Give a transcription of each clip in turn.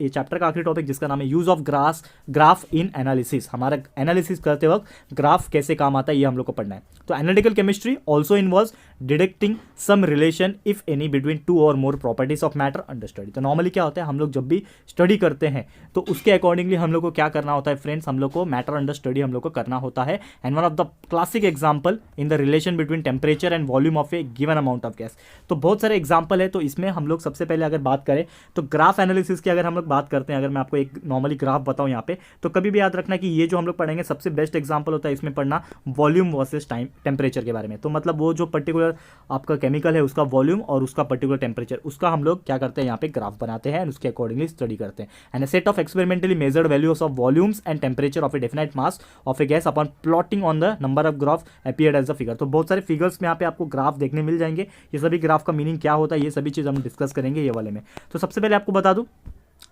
ये चैप्टर का आखिरी टॉपिक जिसका नाम है use of graph in analysis. हमारा एनालिसिस करते वक्त ग्राफ कैसे काम आता है ये हम लोग को पढ़ना है। तो analytical chemistry also involves detecting some relation if any between two और more properties of matter under study. तो नॉर्मली क्या होता है, हम लोग जब भी स्टडी करते हैं तो उसके अकॉर्डिंगली हम लोग को क्या करना होता है फ्रेंड्स, हम लोग को मैटर अंडर स्टडी हम लोग को करना होता है। And one of the classic example in the relation between temperature and volume of A given amount of gas. तो बहुत सारे एग्जांपल है, तो इसमें हम लोग सबसे पहले अगर बात करें तो ग्राफ एनालिसिस की अगर हम लोग बात करते हैं, अगर मैं आपको एक नॉर्मली ग्राफ बताऊं यहाँ पे, तो कभी भी याद रखना कि ये जो हम लोग पढ़ेंगे सबसे बेस्ट एग्जांपल होता है इसमें पढ़ना वॉल्यूम वर्सेस टाइम टेम्परेचर के बारे में। तो मतलब वो जो पर्टिकुलर आपका केमिकल है उसका वॉल्यूम और उसका पर्टिकुलर टेम्परेचर, उसका हम लोग क्या करते हैं यहाँ पे ग्राफ बनाते हैं एंड उसके अकॉर्डिंगली स्टडी करते हैं। And a set of experimentally measured values of volumes and temperature of a definite mass of a gas upon plotting on the number of graph appeared as a figure. तो बहुत सारे figures में यहाँ पे आपको graph देखने मिल जाएंगे। ये सभी ग्राफ का मीनिंग क्या होता है ये सभी चीज़ हम डिस्कस करेंगे ये वाले में। तो सबसे पहले आपको बता दूं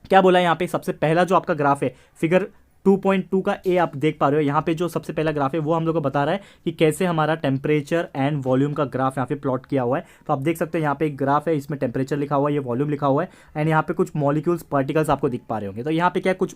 क्या बोला है यहाँ पे, सबसे पहला जो आपका ग्राफ है फिगर 2.2 का ए आप देख पा रहे हो, यहाँ पे जो सबसे पहला ग्राफ है वो हम लोग को बता रहा है कि कैसे हमारा टेम्परेचर एंड वॉल्यूम का ग्राफ यहाँ पे प्लॉट किया हुआ है। तो आप देख सकते हैं यहाँ पे एक ग्राफ है, इसमें टेम्परेचर लिखा हुआ है, ये वॉल्यूम लिखा हुआ है एंड यहाँ पे कुछ मॉलिक्यूल्स पार्टिकल्स आपको दिख पा रहे होंगे। तो यहाँ पे क्या कुछ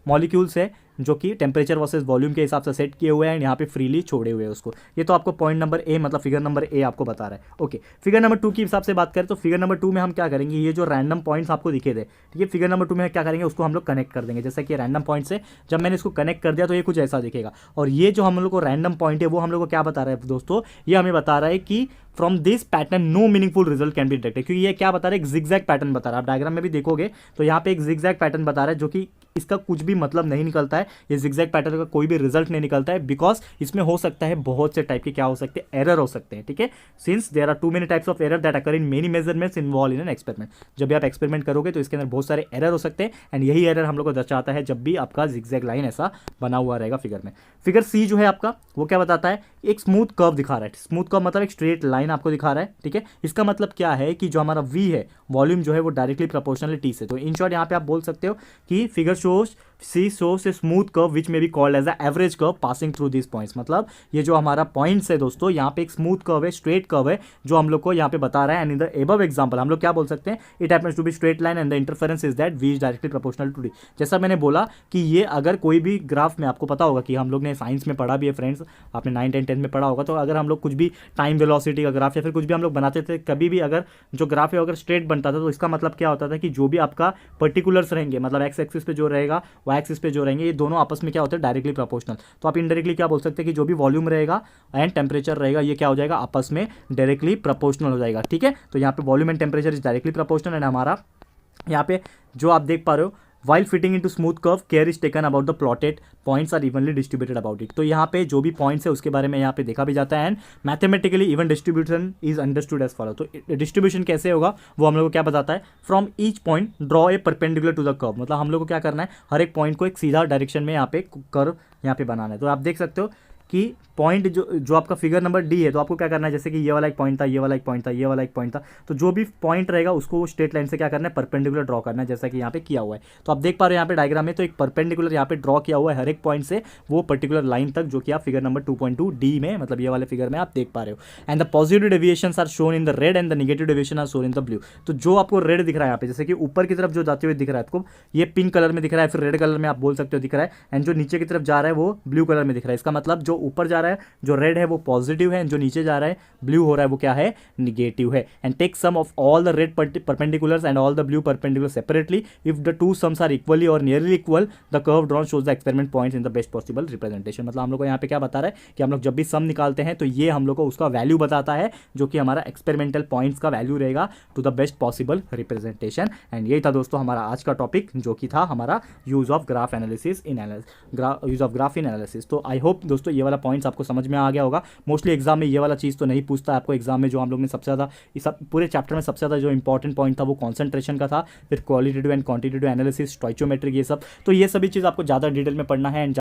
मॉलिक्यूल्स है जो कि टेम्परेचर वर्सेस वॉल्यूम के हिसाब से सेट किए हुए हैं एंड यहाँ पे फ्रीली छोड़े हुए हैं उसको। ये तो आपको पॉइंट नंबर ए मतलब फिगर नंबर ए आपको बता रहा है। ओके, फिगर नंबर 2 की हिसाब से बात करें तो फिगर नंबर 2 में हम क्या करेंगे, ये जो रैंडम पॉइंट्स आपको दिखे थे, ठीक है, फिगर नंबर 2 में क्या करेंगे उसको हम लोग कनेक्ट कर देंगे। जैसा कि रैंडम पॉइंट्स है, जब मैंने इसको कनेक्ट कर दिया तो ये कुछ ऐसा दिखेगा। और ये जो हम लोग को रैंडम पॉइंट है वो हम लोग को क्या बता रहा है दोस्तों, ये हमें बता रहा है कि from this pattern no meaningful result can be detected. क्योंकि ये क्या बता रहा है, एक जिगजैग पैटर्न बता रहा है। आप डायग्राम में भी देखोगे तो यहाँ पे एक जिगजैग पैटर्न बता रहा है जो कि इसका कुछ भी मतलब नहीं निकलता है, ये जिगजैग पैटर्न का कोई भी रिजल्ट नहीं निकलता है, बिकॉज इसमें हो सकता है बहुत से टाइप के क्या हो सकते हैं, एरर हो सकते हैं। ठीक है, since there are too many types of error that occur in many measurements involve in an experiment. जब भी आप एक्सपेरिमेंट करोगे तो इसके अंदर बहुत सारे एरर हो सकते हैं एंड यही एरर हम लोग को दर्शाता है जब भी आपका जिगजैग लाइन ऐसा बना हुआ रहेगा फिगर में। फिगर सी जो है आपका वो क्या बताता है, एक स्मूथ कर्व दिखा रहा है। स्मूथ कर्व मतलब एक स्ट्रेट लाइन आपको दिखा रहा है। ठीक है, इसका मतलब क्या है कि जो हमारा वी है वॉल्यूम जो है वो डायरेक्टली प्रोपोर्शनल टी से। तो इन शॉर्ट यहाँ पे आप बोल सकते हो कि figure shows C shows a smooth curve which may be called as a average curve passing through this points. मतलब ये जो हमारा पॉइंट्स है दोस्तों, यहाँ पे एक स्मूथ कर्व है, स्ट्रेट कर्व है जो हम लोग को यहाँ पे बता रहा है। And in the above example हम लोग क्या बोल सकते हैं, it happens to be straight line and the interference is that v is directly proportional to d. जैसा मैंने बोला कि ये अगर कोई भी ग्राफ में आपको पता होगा कि हम लोग ने साइंस में पढ़ा भी है फ्रेंड्स, आपने 9, 10, 10 में पढ़ा होगा, तो अगर हम लोग कुछ भी टाइम वेलोसिटी का ग्राफ या फिर कुछ भी हम लोग बनाते थे, कभी भी अगर जो ग्राफ है अगर स्ट्रेट बनता था तो इसका मतलब क्या होता था कि जो भी आपका पर्टिकुलर्स रहेंगे, मतलब एक्स एक्सिस पे जो रहेगा वाई एक्सिस पे जो रहेंगे, ये दोनों आपस में क्या होते हैं, डायरेक्टली प्रोपोर्शनल। तो आप इनडायरेक्टली क्या बोल सकते हैं कि जो भी वॉल्यूम रहेगा एंड टेम्परेचर रहेगा ये क्या हो जाएगा, आपस में डायरेक्टली प्रोपोर्शनल हो जाएगा। ठीक है, तो यहाँ पे volume and temperature is directly proportional and हमारा यहाँ पे जो आप देख पा रहे हो while fitting into smooth curve care is taken about the plotted points are evenly distributed about it। तो यहाँ पे जो भी पॉइंट्स है उसके बारे में यहाँ पे देखा भी जाता है and mathematically even distribution is understood as follow. तो डिस्ट्रीब्यूशन कैसे होगा वो हम लोग को क्या बताता है, from each point draw a perpendicular to the curve. मतलब हम लोग को क्या करना है, हर एक पॉइंट को एक सीधा डायरेक्शन में यहाँ पे कर्व यहाँ पे बनाना है। तो आप देख सकते हो कि पॉइंट जो आपका फिगर नंबर डी है, तो आपको क्या करना है, जैसे कि ये वाला एक पॉइंट था, ये वाला एक पॉइंट था, ये वाला एक पॉइंट था, तो जो भी पॉइंट रहेगा उसको स्ट्रेट लाइन से क्या करना है, परपेंडिकुलर ड्रॉ करना है, जैसा कि यहाँ पे किया हुआ है। तो आप देख पा रहे हो यहाँ पे डायग्राम में, तो एक परपेंडिकुलर यहाँ पे ड्रॉ किया हुआ है हर एक पॉइंट से वो पर्टिकुलर लाइन तक, जो कि आप फिगर नंबर 2.2 डी में, मतलब ये वाले फिगर में आप देख पा रहे हो। And the positive deviations are shown in the red and the negative deviation are shown in the blue. तो जो आपको रेड दिख रहा है यहाँ पे, जैसे कि ऊपर की तरफ जो जाते हुए दिख रहा है आपको, ये पिंक कलर में दिख रहा है, फिर रेड कलर में आप बोल सकते हो दिख रहा है, एंड जो नीचे की तरफ जा रहा है वो ब्लू कलर में दिख रहा है। इसका मतलब जो ऊपर जा रहा है जो रेड है वो पॉजिटिव है, जो नीचे जा रहा है ब्लू हो रहा है वो क्या है, निगेटिव है। And take sum of all the red perpendiculars and all the blue perpendicular separately, if the two sums are equally और nearly equal the curve drawn shows the experiment points in the best possible representation. मतलब हम लोग को यहाँ पे क्या बता रहा है कि हम लोग जब भी सम निकालते हैं तो ये हम लोग को उसका वैल्यू बताता है जो कि हमारा एक्सपेरिमेंटल पॉइंट्स का वैल्यू रहेगा to the best possible representation. And यही था दोस्तों हमारा आज का टॉपिक, जो कि था हमारा use of graph analysis in use of graph in analysis. तो आई होप दोस्तों ये वाला पॉइंट्स आपको समझ में आ गया होगा। मोस्टली एग्जाम में ये वाला चीज़ तो नहीं पूछता आपको एग्जाम में, जो हम लोग ने सबसे ज़्यादा इस पूरे चैप्टर में सबसे ज़्यादा जो इंपॉर्टेंट पॉइंट था वो कॉन्सेंट्रेशन का था, फिर क्वालिटेटिव एंड क्वांटिटेटिव एनालिसिस, स्टोइचियोमेट्रिक, ये सब। तो ये सभी चीज़ आपको ज़्यादा डिटेल में पढ़ना है एंड